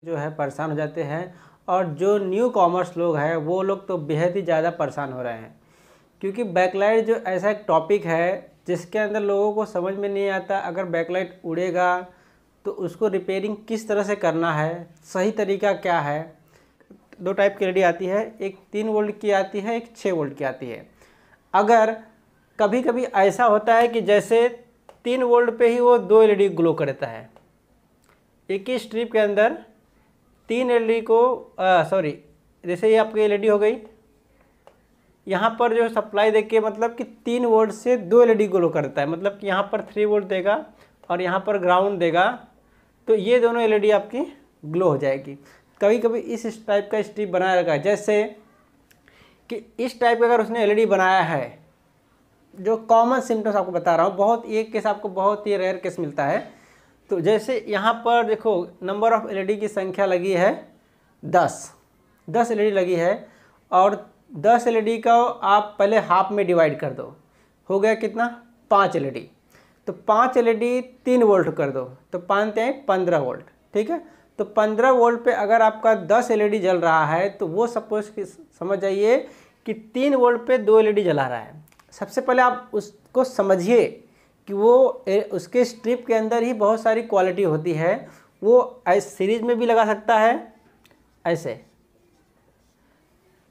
जो है परेशान हो जाते हैं और जो न्यू कॉमर्स लोग हैं वो लोग तो बेहद ही ज़्यादा परेशान हो रहे हैं, क्योंकि बैकलाइट जो ऐसा एक टॉपिक है जिसके अंदर लोगों को समझ में नहीं आता अगर बैकलाइट उड़ेगा तो उसको रिपेयरिंग किस तरह से करना है, सही तरीका क्या है। दो टाइप की एलईडी आती है, एक 3 वोल्ट की आती है, एक 6 वोल्ट की आती है। अगर कभी कभी ऐसा होता है कि जैसे 3 वोल्ट पे ही वो 2 एलईडी ग्लो करता है, एक ही स्ट्रिप के अंदर 3 एलईडी को जैसे ये आपकी एलईडी हो गई, यहाँ पर जो सप्लाई देके मतलब कि 3 वोल्ट से 2 एलईडी ग्लो करता है, मतलब कि यहाँ पर 3 वोल्ट देगा और यहाँ पर ग्राउंड देगा, तो ये दोनों एलईडी आपकी ग्लो हो जाएगी। कभी कभी इस टाइप का स्ट्रिप बनाया रखा है, जैसे कि इस टाइप का अगर उसने एलईडी बनाया है, जो कॉमन सिम्टम्स आपको बता रहा हूँ, बहुत एक केस आपको बहुत ही रेयर केस मिलता है। तो जैसे यहाँ पर देखो नंबर ऑफ एलईडी की संख्या लगी है 10 एलईडी लगी है और 10 एलईडी का आप पहले हाफ में डिवाइड कर दो, हो गया कितना 5 एलईडी। तो 5 एलईडी 3 वोल्ट कर दो तो 5 हैं 15 वोल्ट, ठीक है। तो 15 वोल्ट पे अगर आपका 10 एलईडी जल रहा है तो वो सपोज समझ जाइए कि 3 वोल्ट पे 2 एलईडी जला रहा है। सबसे पहले आप उसको समझिए कि वो उसके स्ट्रिप के अंदर ही बहुत सारी क्वालिटी होती है। वो सीरीज में भी लगा सकता है ऐसे,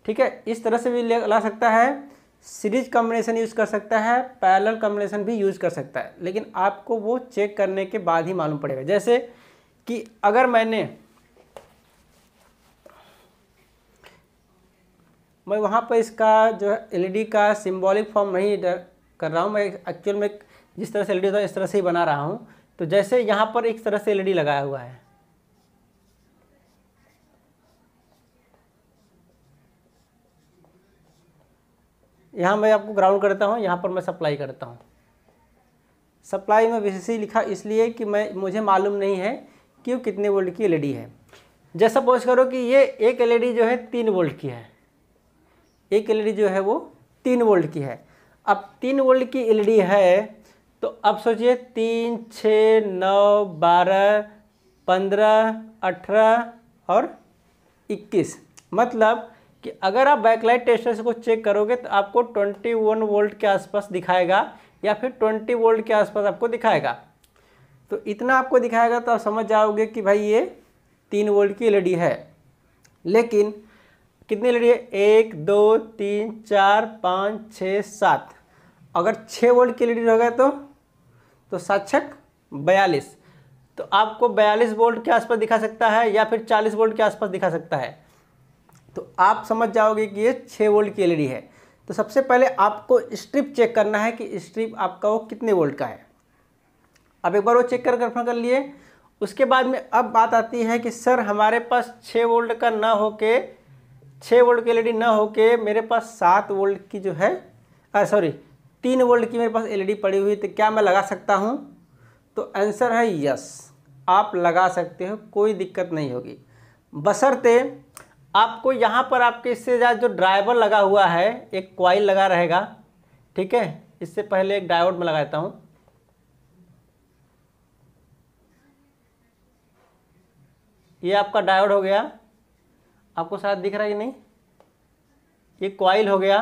ठीक है, इस तरह से भी लगा सकता है, सीरीज कॉम्बिनेशन यूज़ कर सकता है, पैरेलल कॉम्बिनेशन भी यूज़ कर सकता है, लेकिन आपको वो चेक करने के बाद ही मालूम पड़ेगा। जैसे कि अगर मैं वहाँ पर इसका जो है एलईडी का सिंबॉलिक फॉर्म नहीं कर रहा हूँ, मैं एक्चुअल में जिस तरह से एलईडी था इस तरह से ही बना रहा हूँ। तो जैसे यहाँ पर एक तरह से एलईडी लगाया हुआ है, यहाँ मैं आपको ग्राउंड करता हूँ, यहाँ पर मैं सप्लाई करता हूँ। सप्लाई में VCC लिखा इसलिए कि मुझे मालूम नहीं है कि वो कितने वोल्ट की एलईडी है। जैसा सपोज करो कि ये एक एलईडी जो है 3 वोल्ट की है, एक एलईडी जो है वो 3 वोल्ट की है। अब 3 वोल्ट की एलईडी है तो अब सोचिए 3, 6, 9, 12, 15, 18 और 21, मतलब कि अगर आप बैकलाइट टेस्टर को चेक करोगे तो आपको 21 वोल्ट के आसपास दिखाएगा या फिर 20 वोल्ट के आसपास आपको दिखाएगा। तो इतना आपको दिखाएगा तो आप समझ जाओगे कि भाई ये 3 वोल्ट की एलईडी है। लेकिन कितनी एलईडी है, 1, 2, 3, 4, 5, 6, 7। अगर 6 वोल्ट की एलईडी होगा तो 7×6 42, तो आपको 42 वोल्ट के आसपास दिखा सकता है या फिर 40 वोल्ट के आसपास दिखा सकता है। तो आप समझ जाओगे कि ये 6 वोल्ट की एलईडी है। तो सबसे पहले आपको स्ट्रिप चेक करना है कि स्ट्रिप आपका वो कितने वोल्ट का है। अब एक बार वो चेक कंफर्म कर लिए, उसके बाद में अब बात आती है कि सर हमारे पास 6 वोल्ट का ना होके 6 वोल्ट की एलईडी ना होके मेरे पास 7 वोल्ट की जो है 3 वोल्ट की मेरे पास एलईडी पड़ी हुई, तो क्या मैं लगा सकता हूँ? तो आंसर है यस, आप लगा सकते हो, कोई दिक्कत नहीं होगी, बशर्ते आपको यहाँ पर आपके इससे ज़्यादा जो ड्राइवर लगा हुआ है, एक कॉइल लगा रहेगा, ठीक है। इससे पहले एक डायोड में लगा देता हूँ, ये आपका डायोड हो गया, आपको शायद दिख रहा है कि नहीं, ये कॉइल हो गया।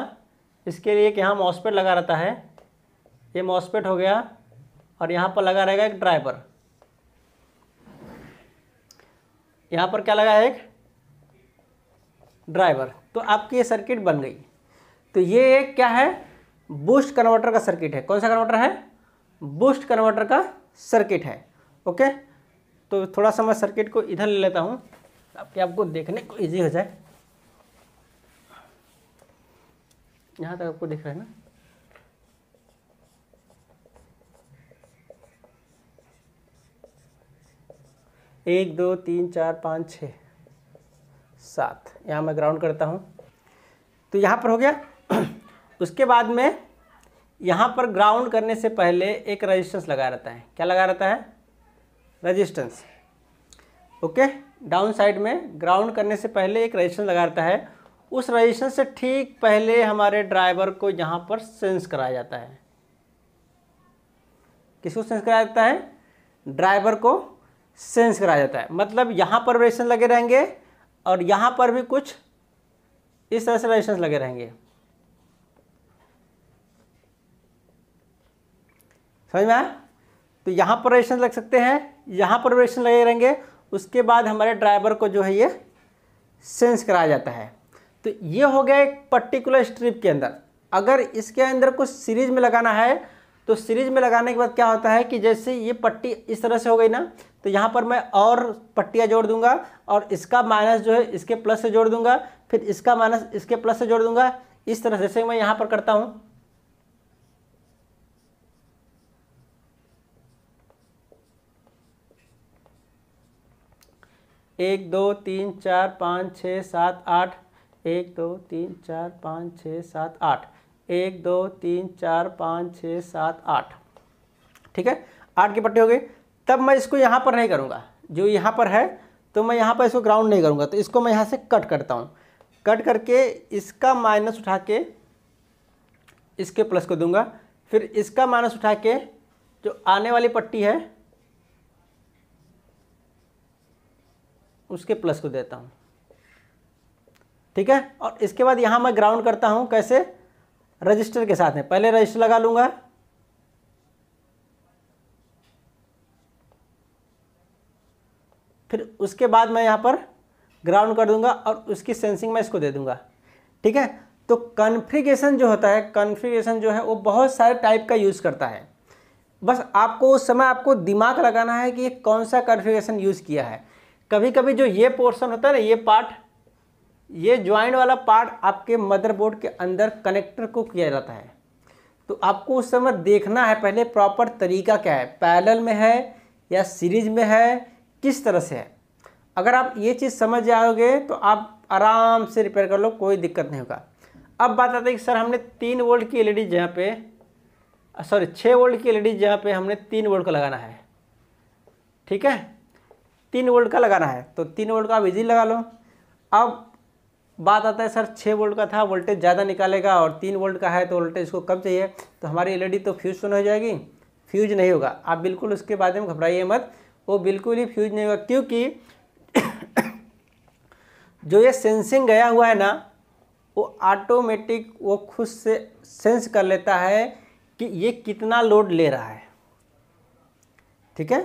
इसके लिए एक यहाँ मॉसफेट लगा रहता है, ये मॉसफेट हो गया और यहाँ पर लगा रहेगा एक ड्राइवर। यहाँ पर क्या लगा है, एक ड्राइवर। तो आपकी ये सर्किट बन गई। तो ये एक क्या है, बूस्ट कन्वर्टर का सर्किट है। कौन सा कन्वर्टर है? बूस्ट कन्वर्टर का सर्किट है। ओके, तो थोड़ा सा मैं सर्किट को इधर ले लेता हूँ ताकि आपको देखने को इजी हो जाए। यहाँ तक आपको दिख रहा है ना? एक, 2, 3, 4, 5, 6, 7। यहाँ मैं ग्राउंड करता हूँ, तो यहाँ पर हो गया। उसके बाद में यहाँ पर ग्राउंड करने से पहले एक रेजिस्टेंस लगा रहता है। क्या लगा रहता है? रेजिस्टेंस। ओके, डाउन साइड में ग्राउंड करने से पहले एक रेजिस्टेंस लगा रहता है। उस रेजिस्टेंस से ठीक पहले हमारे ड्राइवर को यहाँ पर सेंस कराया जाता है। किसको सेंस कराया जाता है? ड्राइवर को सेंस कराया जाता है। मतलब यहाँ पर रेजिस्टेंस लगे रहेंगे और यहाँ पर भी कुछ इस तरह से रेजिस्टेंस लगे रहेंगे। समझ में आया? तो यहाँ पर रेजिस्टेंस लग सकते हैं, यहाँ पर रेजिस्टेंस लगे रहेंगे। उसके बाद हमारे ड्राइवर को जो है ये सेंस कराया जाता है। तो ये हो गया एक पर्टिकुलर स्ट्रिप के अंदर। अगर इसके अंदर कुछ सीरीज में लगाना है तो सीरीज में लगाने के बाद क्या होता है कि जैसे ये पट्टी इस तरह से हो गई ना, तो यहाँ पर मैं और पट्टियाँ जोड़ दूंगा और इसका माइनस जो है इसके प्लस से जोड़ दूंगा, फिर इसका माइनस इसके प्लस से जोड़ दूंगा। इस तरह जैसे मैं यहाँ पर करता हूँ। एक दो तीन चार पाँच छः सात आठ, 1 2 3 4 5 6 7 8, 1 2 3 4 5 6 7 8। ठीक है, 8 की पट्टी हो गई। तब मैं इसको यहाँ पर नहीं करूँगा, जो यहाँ पर है तो मैं यहाँ पर इसको ग्राउंड नहीं करूँगा। तो इसको मैं यहाँ से कट करता हूँ। कट करके इसका माइनस उठा के इसके प्लस को दूंगा, फिर इसका माइनस उठा के जो आने वाली पट्टी है उसके प्लस को देता हूँ। ठीक है, और इसके बाद यहाँ मैं ग्राउंड करता हूँ। कैसे? रजिस्टर के साथ में। पहले रजिस्टर लगा लूँगा, फिर उसके बाद मैं यहाँ पर ग्राउंड कर दूंगा और उसकी सेंसिंग मैं इसको दे दूंगा। ठीक है, तो कॉन्फ़िगरेशन जो होता है, कॉन्फ़िगरेशन जो है वो बहुत सारे टाइप का यूज़ करता है। बस आपको उस समय आपको दिमाग लगाना है कि ये कौन सा कॉन्फ़िगरेशन यूज़ किया है। कभी कभी जो ये पोर्शन होता है ना, ये पार्ट, ये ज्वाइंट वाला पार्ट आपके मदरबोर्ड के अंदर कनेक्टर को किया जाता है। तो आपको उस समय देखना है पहले प्रॉपर तरीका क्या है, पैरेलल में है या सीरीज में है, किस तरह से है। अगर आप ये चीज़ समझ जाओगे तो आप आराम से रिपेयर कर लो, कोई दिक्कत नहीं होगा। अब बात आती है कि सर हमने 3 वोल्ट की एलईडी जहाँ पे 6 वोल्ट की एलईडी जहाँ पे हमने 3 वोल्ट का लगाना है। ठीक है, 3 वोल्ट का लगाना है तो 3 वोल्ट का आप इजीली लगा लो। अब बात आता है सर 6 वोल्ट का था, वोल्टेज ज़्यादा निकालेगा और 3 वोल्ट का है तो वोल्टेज इसको कम चाहिए, तो हमारी एलईडी तो फ्यूज तो नहीं हो जाएगी। फ्यूज नहीं होगा, आप बिल्कुल उसके बारे में घबराइए मत, वो बिल्कुल ही फ्यूज नहीं होगा। क्योंकि जो ये सेंसिंग गया हुआ है ना, वो ऑटोमेटिक वो खुद से सेंस कर लेता है कि ये कितना लोड ले रहा है। ठीक है,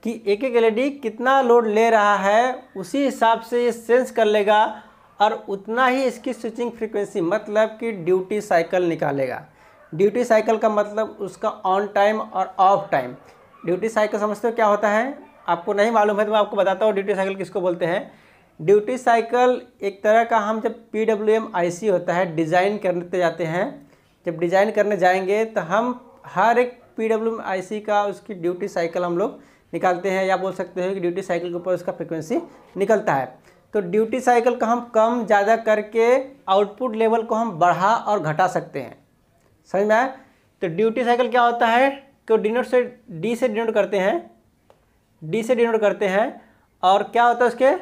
कि एक एक एलईडी कितना लोड ले रहा है, उसी हिसाब से ये सेंस कर लेगा और उतना ही इसकी स्विचिंग फ्रीक्वेंसी मतलब कि ड्यूटी साइकिल निकालेगा। ड्यूटी साइकिल का मतलब उसका ऑन टाइम और ऑफ टाइम। ड्यूटी साइकिल समझते हो क्या होता है? आपको नहीं मालूम है तो मैं आपको बताता हूँ ड्यूटी साइकिल किसको बोलते हैं। ड्यूटी साइकिल एक तरह का, हम जब PWM IC होता है डिज़ाइन करते जाते हैं, जब डिज़ाइन करने जाएंगे तो हम हर एक PWM IC का उसकी ड्यूटी साइकिल हम लोग निकालते हैं, या बोल सकते हो कि ड्यूटी साइकिल के ऊपर उसका फ्रिक्वेंसी निकलता है। तो ड्यूटी साइकिल का हम कम ज़्यादा करके आउटपुट लेवल को हम बढ़ा और घटा सकते हैं। समझ में आया? तो ड्यूटी साइकिल क्या होता है कि डिनोट से डी से डिनोट करते हैं, डी से डिनोट करते हैं, और क्या होता है उसके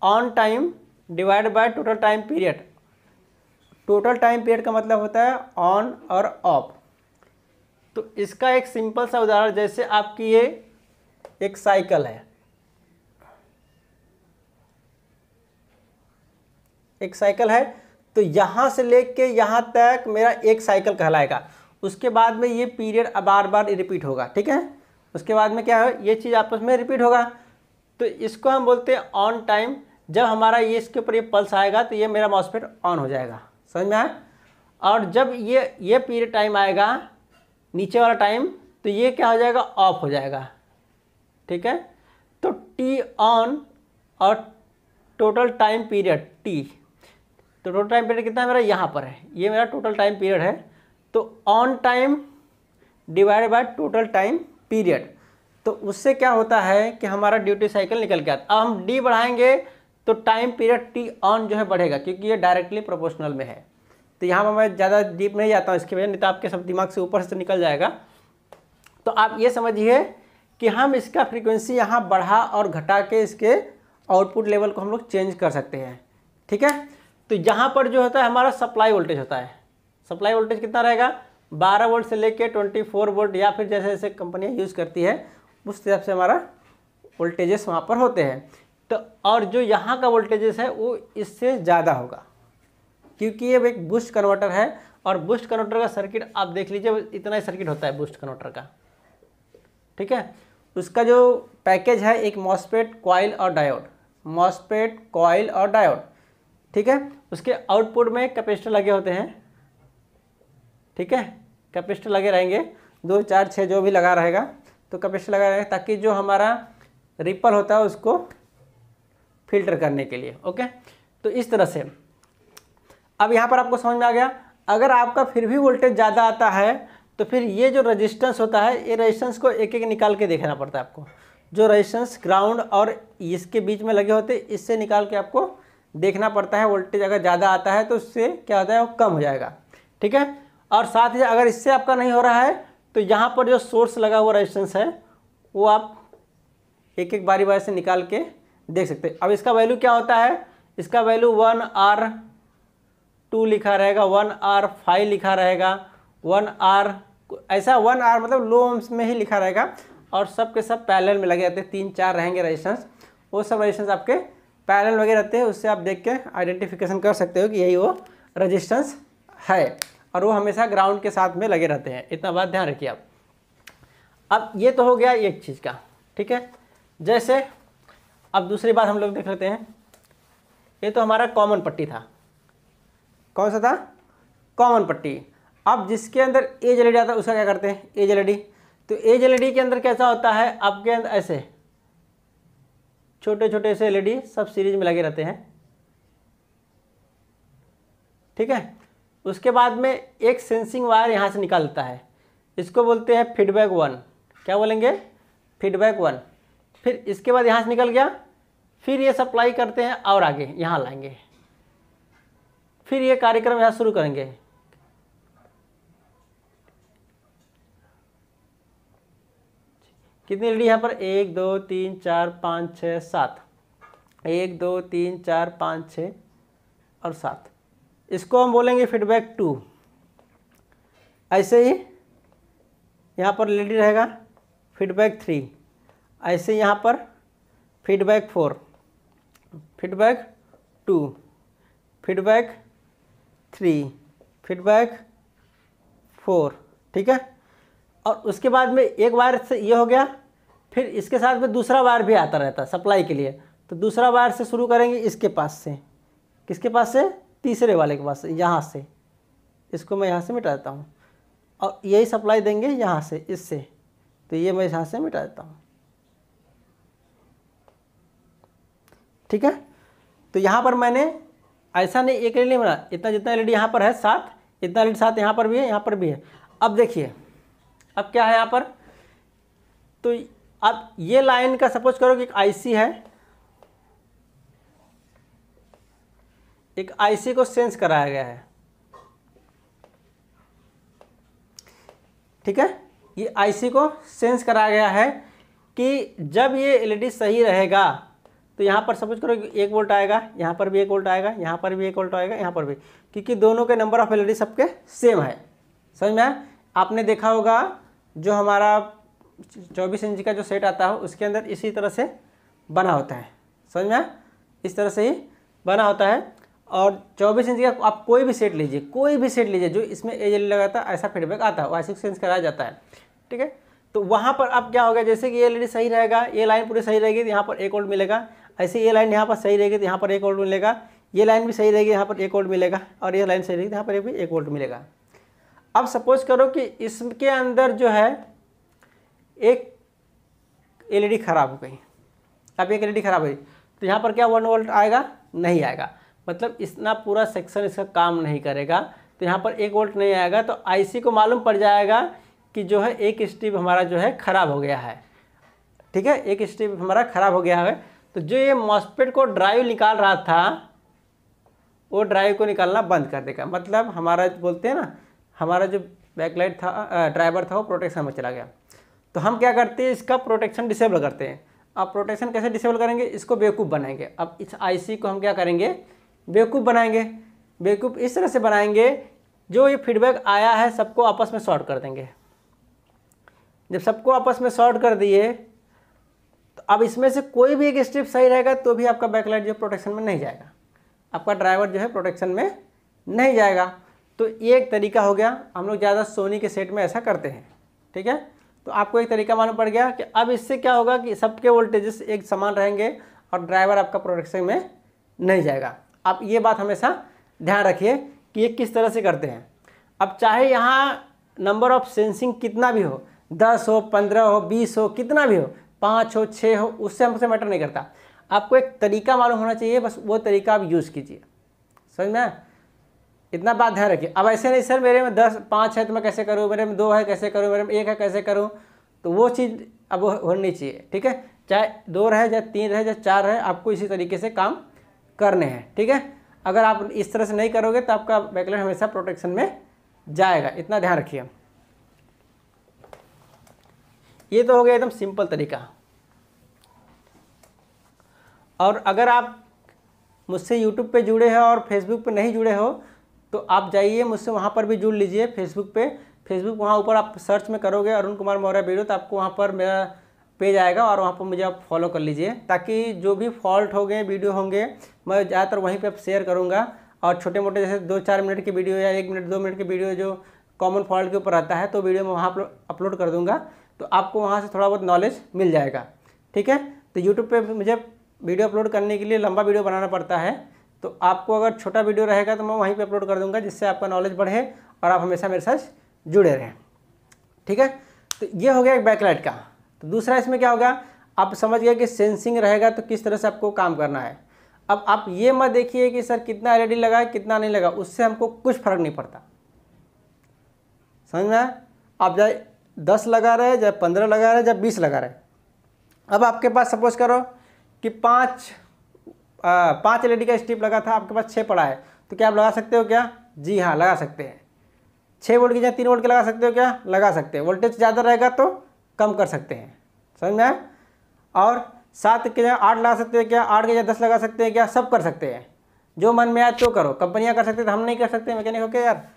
on time divide by total time period. Total time period का मतलब होता है ऑन और ऑफ। तो इसका एक सिंपल सा उदाहरण, जैसे आपकी ये एक साइकिल है, एक साइकिल है, तो यहाँ से लेके यहाँ तक मेरा एक साइकिल कहलाएगा। उसके बाद में ये पीरियड बार बार रिपीट होगा। ठीक है, उसके बाद में क्या है, ये चीज़ आपस में रिपीट होगा। तो इसको हम बोलते हैं ऑन टाइम। जब हमारा ये इसके ऊपर ये पल्स आएगा तो ये मेरा मॉसफेट ऑन हो जाएगा। समझ में आया? और जब ये पीरियड टाइम आएगा, नीचे वाला टाइम, तो ये क्या हो जाएगा, ऑफ हो जाएगा। ठीक है, तो टी ऑन और टोटल टाइम पीरियड टी, तो टोटल टाइम पीरियड कितना है मेरा, यहाँ पर है, ये मेरा टोटल टाइम पीरियड है। तो on time divide by total time period, तो उससे क्या होता है कि हमारा ड्यूटी साइकिल निकल के आता है। अब हम डी बढ़ाएंगे तो टाइम पीरियड टी ऑन जो है बढ़ेगा, क्योंकि ये डायरेक्टली प्रोपोर्शनल में है। तो यहाँ पर मैं ज़्यादा डीप नहीं जाता हूँ इसके वजह, नहीं तो आपके सब दिमाग से ऊपर से निकल जाएगा। तो आप ये समझिए कि हम इसका फ्रीक्वेंसी यहाँ बढ़ा और घटा के इसके आउटपुट लेवल को हम लोग चेंज कर सकते हैं। ठीक है, तो यहाँ पर जो होता है हमारा सप्लाई वोल्टेज होता है। सप्लाई वोल्टेज कितना रहेगा, 12 वोल्ट से लेके 24 वोल्ट, या फिर जैसे जैसे कंपनियाँ यूज़ करती है उस हिसाब से हमारा वोल्टेजेस वहाँ पर होते हैं। तो और जो यहाँ का वोल्टेजेस है वो इससे ज़्यादा होगा, क्योंकि ये एक बूस्ट कन्वर्टर है। और बूस्ट कन्वर्टर का सर्किट आप देख लीजिए, इतना ही सर्किट होता है बूस्ट कन्वर्टर का, ठीक है। उसका जो पैकेज है, एक मॉसफेट, कॉइल और डायोड, मॉसफेट, कॉइल और डायोड, ठीक है। उसके आउटपुट में कैपेसिटर लगे होते हैं, ठीक है, कैपेसिटर लगे रहेंगे, 2, 4, 6 जो भी लगा रहेगा, तो कैपेसिटर लगा रहेगा ताकि जो हमारा रिपल होता है उसको फिल्टर करने के लिए। ओके, तो इस तरह से अब यहाँ पर आपको समझ में आ गया। अगर आपका फिर भी वोल्टेज ज़्यादा आता है तो फिर ये जो रेजिस्टेंस होता है, ये रेजिस्टेंस को एक एक निकाल के देखना पड़ता है आपको। जो रेजिस्टेंस ग्राउंड और इसके बीच में लगे होते हैं, इससे निकाल के आपको देखना पड़ता है। वोल्टेज अगर ज़्यादा आता है तो उससे क्या होता है, वो कम हो जाएगा, ठीक है। और साथ ही अगर इससे आपका नहीं हो रहा है तो यहाँ पर जो सोर्स लगा हुआ रेजिस्टेंस है वो आप एक एक बारी बारी से निकाल के देख सकते हैं। अब इसका वैल्यू क्या होता है, इसका वैल्यू 1R2 लिखा रहेगा, 1R5 लिखा रहेगा, 1R, ऐसा 1R मतलब लो ओम्स में ही लिखा रहेगा। और सब के सब पैरेलल में लगे रहते हैं, 3, 4 रहेंगे रेजिस्टेंस, वो सब रेजिस्टेंस आपके पैरेलल लगे रहते हैं। उससे आप देख के आइडेंटिफिकेशन कर सकते हो कि यही वो रेजिस्टेंस है, और वो हमेशा ग्राउंड के साथ में लगे रहते हैं। इतना बात ध्यान रखिए आप। अब ये तो हो गया एक चीज़ का, ठीक है। जैसे अब दूसरी बात हम लोग देख लेते हैं। ये तो हमारा कॉमन पट्टी था, कौन सा था, कॉमन पट्टी। अब जिसके अंदर एज एलईडी आता है उसका क्या करते हैं, एज एलईडी। तो एज एलईडी के अंदर कैसा होता है, आपके अंदर ऐसे छोटे छोटे से एलईडी सब सीरीज में लगे रहते हैं, ठीक है। उसके बाद में एक सेंसिंग वायर यहाँ से निकलता है, इसको बोलते हैं फीडबैक 1। क्या बोलेंगे, फीडबैक 1। फिर इसके बाद यहाँ से निकल गया, फिर ये सप्लाई करते हैं और आगे यहाँ लाएंगे, फिर ये कार्यक्रम यहाँ शुरू करेंगे। कितनी एलईडी यहाँ पर, 1, 2, 3, 4, 5, 6, 7, 1, 2, 3, 4, 5, 6 और 7। इसको हम बोलेंगे फीडबैक 2। ऐसे ही यहाँ पर एलईडी रहेगा फीडबैक 3, ऐसे यहाँ पर फीडबैक 4, फीडबैक 2, फीडबैक 3, फीडबैक 4, ठीक है। और उसके बाद में एक वायर से ये हो गया, फिर इसके साथ में दूसरा वायर भी आता रहता है सप्लाई के लिए। तो दूसरा वायर से शुरू करेंगे इसके पास से, किसके पास से, तीसरे वाले के पास से, यहाँ से। इसको मैं यहाँ से मिटा देता हूँ और यही सप्लाई देंगे यहाँ से, इससे। तो ये मैं यहाँ से मिटा देता हूँ, ठीक है। तो यहाँ पर मैंने ऐसा नहीं एक एलईडी बना, इतना जितना एलईडी यहाँ पर है 7, इतना एलईडी 7 यहाँ पर भी है, यहाँ पर भी है। अब देखिए अब क्या है यहाँ पर, तो अब ये लाइन का सपोज करो कि एक आईसी है, एक आईसी को सेंस कराया गया है, ठीक है। ये आईसी को सेंस कराया गया है कि जब ये एलईडी सही रहेगा तो यहाँ पर सपोज करो कि 1 वोल्ट आएगा, यहाँ पर भी 1 वोल्ट आएगा, यहाँ पर भी 1 वोल्ट आएगा, यहाँ पर भी, क्योंकि दोनों के नंबर ऑफ एलईडी सबके सेम है। समझ में आया? आपने देखा होगा जो हमारा 24 इंच का जो सेट आता है उसके अंदर इसी तरह से बना होता है, समझ में आया? इस तरह से ही बना होता है। और 24 इंच का आप कोई भी सेट लीजिए, कोई भी सेट लीजिए जो इसमें एज एलईडी लगाता है, ऐसा फीडबैक आता है, वैसे सेंस कराया जाता है, ठीक है। तो वहाँ पर अब क्या होगा, जैसे कि ये एलईडी सही रहेगा, ये लाइन पूरी सही रहेगी तो यहाँ पर 1 वोल्ट मिलेगा, ऐसे ये लाइन यहाँ पर सही रहेगी तो यहाँ पर 1 वोल्ट मिलेगा, ये लाइन भी सही रहेगी यहाँ पर 1 वोल्ट मिलेगा, और ये लाइन सही रहेगी तो यहाँ पर भी 1 वोल्ट मिलेगा। अब सपोज करो कि इसके अंदर जो है एक एलईडी खराब हो गई, अब एक एलईडी खराब हुई तो यहाँ पर क्या 1 वोल्ट आएगा, नहीं आएगा, मतलब इतना पूरा सेक्शन इसका काम नहीं करेगा, तो यहाँ पर 1 वोल्ट नहीं आएगा। तो आईसी को मालूम पड़ जाएगा कि जो है एक स्ट्रिप हमारा जो है ख़राब हो गया है, ठीक है, एक स्ट्रिप हमारा ख़राब हो गया है। तो जो ये मॉसफेट को ड्राइव निकाल रहा था वो ड्राइव को निकालना बंद कर देगा, मतलब हमारा बोलते हैं ना, हमारा जो बैकलाइट था, ड्राइवर था, वो प्रोटेक्शन में चला गया। तो हम क्या करते हैं, इसका प्रोटेक्शन डिसेबल करते हैं। अब प्रोटेक्शन कैसे डिसेबल करेंगे, इसको बेवकूफ़ बनाएंगे। अब इस आईसी को हम क्या करेंगे, बेवकूफ़ बनाएंगे। बेवकूफ़ इस तरह से बनाएंगे, जो ये फीडबैक आया है सबको आपस में शॉर्ट कर देंगे। जब सबको आपस में शॉर्ट कर दिए तो अब इसमें से कोई भी एक स्टेप सही रहेगा तो भी आपका बैकलाइट जो प्रोटेक्शन में नहीं जाएगा, आपका ड्राइवर जो है प्रोटेक्शन में नहीं जाएगा। तो ये एक तरीका हो गया, हम लोग ज़्यादा सोनी के सेट में ऐसा करते हैं, ठीक है। तो आपको एक तरीका मालूम पड़ गया कि अब इससे क्या होगा कि सबके वोल्टेजेस एक समान रहेंगे और ड्राइवर आपका प्रोटेक्शन में नहीं जाएगा। आप ये बात हमेशा ध्यान रखिए कि ये किस तरह से करते हैं। अब चाहे यहाँ नंबर ऑफ सेंसिंग कितना भी हो, 10 हो, 15 हो, 20 हो, कितना भी हो, 5 हो, 6 हो, उससे हमसे मैटर नहीं करता। आपको एक तरीका मालूम होना चाहिए, बस वो तरीका आप यूज़ कीजिए। समझ में? इतना बात ध्यान रखिए। अब ऐसे नहीं सर मेरे में 5 है तो मैं कैसे करूँ, मेरे में 2 है कैसे करूँ, मेरे में 1 है कैसे करूँ, तो वो चीज़ अब होनी चाहिए, ठीक है। चाहे 2 रहे, चाहे 3 रहे, चाहे 4 रहे, आपको इसी तरीके से काम करने हैं, ठीक है। अगर आप इस तरह से नहीं करोगे तो आपका बैकलाइट हमेशा प्रोटेक्शन में जाएगा, इतना ध्यान रखिए। ये तो हो गया एकदम सिंपल तरीका। और अगर आप मुझसे YouTube पे जुड़े हैं और Facebook पे नहीं जुड़े हो तो आप जाइए मुझसे वहाँ पर भी जुड़ लीजिए फेसबुक पे। फेसबुक वहाँ ऊपर आप सर्च में करोगे अरुण कुमार मौर्य वीडियो, तो आपको वहाँ पर मेरा पेज आएगा और वहाँ पर मुझे आप फॉलो कर लीजिए, ताकि जो भी फॉल्ट होंगे वीडियो होंगे मैं ज़्यादातर वहीं पे शेयर करूँगा। और छोटे मोटे जैसे 2-4 मिनट की वीडियो या 1 मिनट 2 मिनट की वीडियो जो कॉमन फॉल्ट के ऊपर आता है तो वीडियो मैं वहाँ अपलोड कर दूँगा, तो आपको वहाँ से थोड़ा बहुत नॉलेज मिल जाएगा, ठीक है। तो यूट्यूब पर मुझे वीडियो अपलोड करने के लिए लंबा वीडियो बनाना पड़ता है, तो आपको अगर छोटा वीडियो रहेगा तो मैं वहीं पे अपलोड कर दूंगा, जिससे आपका नॉलेज बढ़े और आप हमेशा मेरे साथ जुड़े रहें, ठीक है। तो ये हो गया एक बैकलाइट का। तो दूसरा इसमें क्या होगा, आप समझ गए कि सेंसिंग रहेगा तो किस तरह से आपको काम करना है। अब आप ये मत देखिए कि सर कितना एलईडी लगा है कितना नहीं लगा, उससे हमको कुछ फर्क नहीं पड़ता, समझ में आया। आप चाहे 10 लगा रहे, चाहे 15 लगा रहे, चाहे 20 लगा रहे। अब आपके पास सपोज करो कि 5 एलईडी का स्ट्रिप लगा था, आपके पास 6 पड़ा है, तो क्या आप लगा सकते हो क्या? जी हाँ, लगा सकते हैं। 6 वोल्ट की जगह 3 वोल्ट के लगा सकते हो क्या? लगा सकते हैं। वोल्टेज ज़्यादा रहेगा तो कम कर सकते हैं, समझ में आया। और 7 की जगह 8 लगा सकते हैं क्या? 8 की जगह 10 लगा सकते हैं क्या? सब कर सकते हैं, जो मन में आए तो करो। कंपनियाँ कर सकते तो हम नहीं कर सकते मैकेनिक होके यार।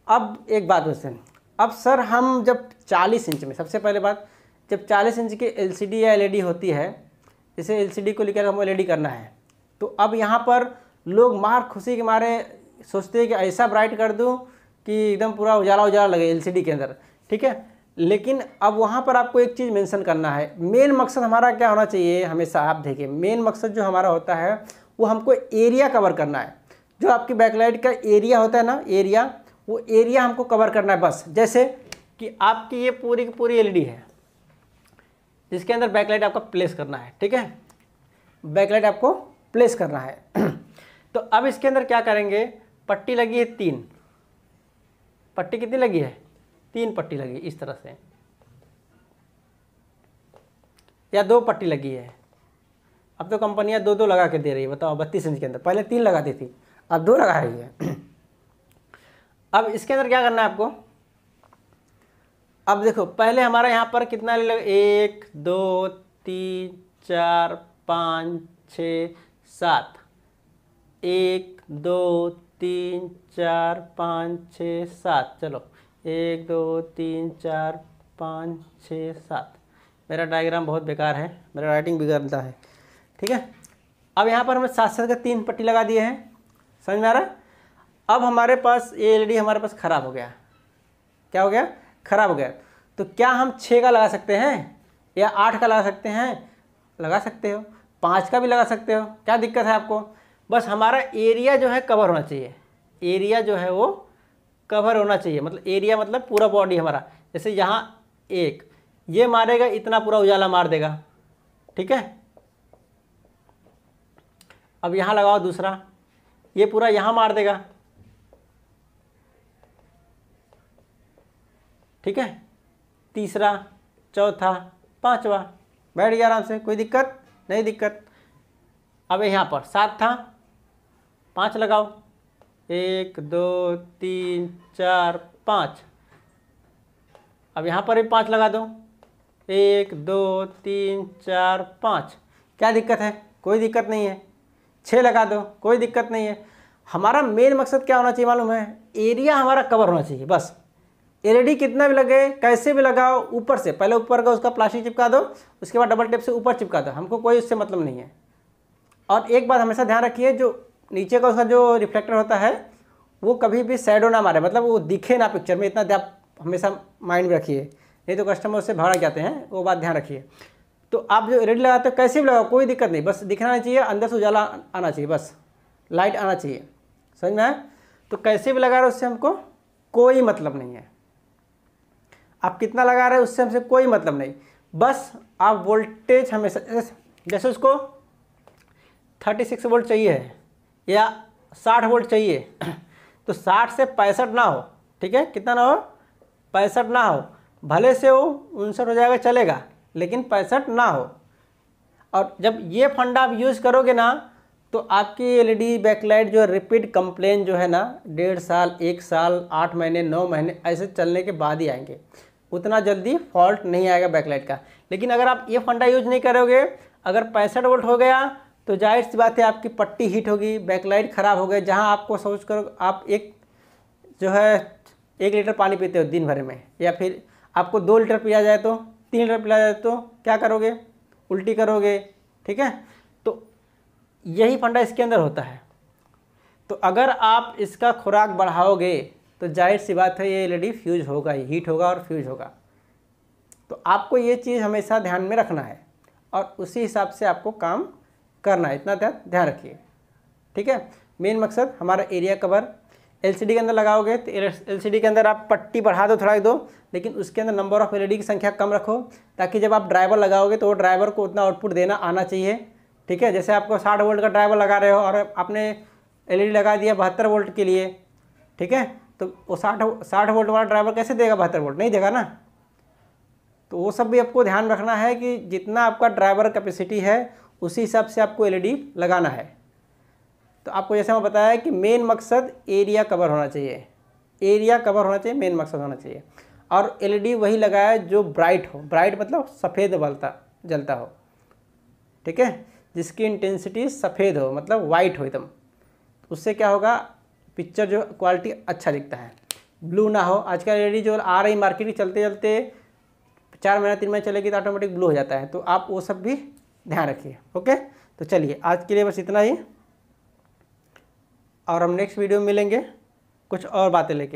अब एक बात वैसे, अब सर हम जब 40 इंच में, सबसे पहले बात, जब 40 इंच की एलसीडी या एलईडी होती है, जैसे एलसीडी को लेकर हमको एलईडी करना है, तो अब यहाँ पर लोग मार खुशी के मारे सोचते हैं कि ऐसा ब्राइट कर दूँ कि एकदम पूरा उजाला उजाला लगे एलसीडी के अंदर, ठीक है। लेकिन अब वहाँ पर आपको एक चीज़ मेंशन करना है। मेन मकसद हमारा क्या होना चाहिए, हमेशा आप देखिए मेन मकसद जो हमारा होता है वो हमको एरिया कवर करना है। जो आपकी बैकलाइट का एरिया होता है ना, एरिया, वो एरिया हमको कवर करना है बस। जैसे कि आपकी ये पूरी की पूरी एलईडी है जिसके अंदर बैकलाइट आपको प्लेस करना है, ठीक है। बैकलाइट आपको प्लेस करना है तो अब इसके अंदर क्या करेंगे, पट्टी लगी है 3, पट्टी कितनी लगी है? 3 पट्टी लगी इस तरह से, या 2 पट्टी लगी है। अब तो कंपनियां 2-2 लगा के दे रही है, बताओ 32 इंच के अंदर। पहले 3 लगाती थी, अब 2 लगा रही है अब इसके अंदर क्या करना है आपको, अब देखो पहले हमारा यहाँ पर कितना लगा, 1 2 3 4 5 6 7, 1 2 3 4 5 6 7, चलो 1 2 3 4 5 6 7। मेरा डायग्राम बहुत बेकार है, मेरा राइटिंग बिगड़ता है, ठीक है। अब यहाँ पर हमें 7-7 का 3 पट्टी लगा दिए हैं, समझ में आ रहा है। अब हमारे पास ये एलईडी हमारे पास ख़राब हो गया, क्या हो गया? ख़राब हो गया। तो क्या हम 6 का लगा सकते हैं या 8 का लगा सकते हैं? लगा सकते हो, 5 का भी लगा सकते हो, क्या दिक्कत है आपको? बस हमारा एरिया जो है कवर होना चाहिए, एरिया जो है वो कवर होना चाहिए। मतलब एरिया मतलब पूरा बॉडी हमारा, जैसे यहाँ एक ये मारेगा इतना पूरा उजाला मार देगा, ठीक है। अब यहाँ लगाओ दूसरा, ये पूरा यहाँ मार देगा, ठीक है। तीसरा, चौथा, 5वां, बैठ गया आराम से, कोई दिक्कत नहीं दिक्कत। अब यहाँ पर 7 था, 5 लगाओ, 1 2 3 4 5। अब यहाँ पर भी 5 लगा दो, 1 2 3 4 5। क्या दिक्कत है? कोई दिक्कत नहीं है। 6 लगा दो, कोई दिक्कत नहीं है। हमारा मेन मकसद क्या होना चाहिए मालूम है? एरिया हमारा कवर होना चाहिए बस। एलईडी कितना भी लगे, कैसे भी लगाओ, ऊपर से पहले ऊपर का उसका प्लास्टिक चिपका दो, उसके बाद डबल टेप से ऊपर चिपका दो, हमको कोई उससे मतलब नहीं है। और एक बात हमेशा ध्यान रखिए, जो नीचे का उसका जो रिफ्लेक्टर होता है वो कभी भी शैडो ना मारे, मतलब वो दिखे ना पिक्चर में, इतना ध्यान हमेशा माइंड में रखिए, नहीं तो कस्टमर उससे भड़क जाते हैं, वो बात ध्यान रखिए। तो आप जो एलईडी लगाते हो कैसे भी लगाओ, कोई दिक्कत नहीं, बस दिखना चाहिए, अंदर से उजाला आना चाहिए, बस लाइट आना चाहिए, समझ में आया। तो कैसे भी लगा रहे हो उससे हमको कोई मतलब नहीं है, आप कितना लगा रहे हो उससे हमसे कोई मतलब नहीं, बस आप वोल्टेज हमेशा, जैसे उसको 36 वोल्ट चाहिए है या 60 वोल्ट चाहिए तो 60 से 65 ना हो, ठीक है, कितना ना हो, 65 ना हो, भले से हो 59 हो जाएगा चलेगा, लेकिन 65 ना हो। और जब ये फंडा आप यूज़ करोगे ना तो आपकी एलईडी बैकलाइट जो रिपीट कंप्लेन जो है ना 1.5 साल 1 साल 8 महीने 9 महीने ऐसे चलने के बाद ही आएंगे, उतना जल्दी फॉल्ट नहीं आएगा बैकलाइट का। लेकिन अगर आप ये फंडा यूज नहीं करोगे, अगर 65 वोल्ट हो गया तो जाहिर सी बात है आपकी पट्टी हीट होगी, बैकलाइट ख़राब हो गई। जहाँ आपको सोच करो आप एक जो है 1 लीटर पानी पीते हो दिन भर में, या फिर आपको 2 लीटर पिया जाए तो 3 लीटर पिया जाए तो क्या करोगे, उल्टी करोगे, ठीक है। तो यही फंडा इसके अंदर होता है। तो अगर आप इसका खुराक बढ़ाओगे तो जाहिर सी बात है ये एलईडी फ्यूज होगा ही, हीट होगा और फ्यूज होगा। तो आपको ये चीज़ हमेशा ध्यान में रखना है और उसी हिसाब से आपको काम करना है, इतना ध्यान रखिए, ठीक है। मेन मकसद हमारा एरिया कवर, एलसीडी के अंदर लगाओगे तो एलसीडी के अंदर आप पट्टी बढ़ा दो थोड़ा दो, लेकिन उसके अंदर नंबर ऑफ़ एलईडी की संख्या कम रखो, ताकि जब आप ड्राइवर लगाओगे तो वो ड्राइवर को उतना आउटपुट देना आना चाहिए, ठीक है। जैसे आपको 60 वोल्ट का ड्राइवर लगा रहे हो और आपने एलईडी लगा दिया 72 वोल्ट के लिए, ठीक है, तो वो 60 वोल्ट वाला ड्राइवर कैसे देगा, 72 वोल्ट नहीं देगा ना। तो वो सब भी आपको ध्यान रखना है कि जितना आपका ड्राइवर कैपेसिटी है उसी हिसाब से आपको एलईडी लगाना है। तो आपको जैसे मैं बताया कि मेन मकसद एरिया कवर होना चाहिए, एरिया कवर होना चाहिए, मेन मकसद होना चाहिए। और एलईडी वही लगाया जो ब्राइट हो, ब्राइट मतलब सफ़ेद जलता हो, ठीक है, जिसकी इंटेंसिटी सफ़ेद हो, मतलब वाइट हो एकदम, उससे क्या होगा, पिक्चर जो क्वालिटी अच्छा दिखता है। ब्लू ना हो, आजकल एलईडी जो आ रही मार्केट की चलते चलते 4 महीना 3 महीने चलेगी तो ऑटोमेटिक ब्लू हो जाता है, तो आप वो सब भी ध्यान रखिए। ओके, तो चलिए आज के लिए बस इतना ही, और हम नेक्स्ट वीडियो में मिलेंगे कुछ और बातें लेके।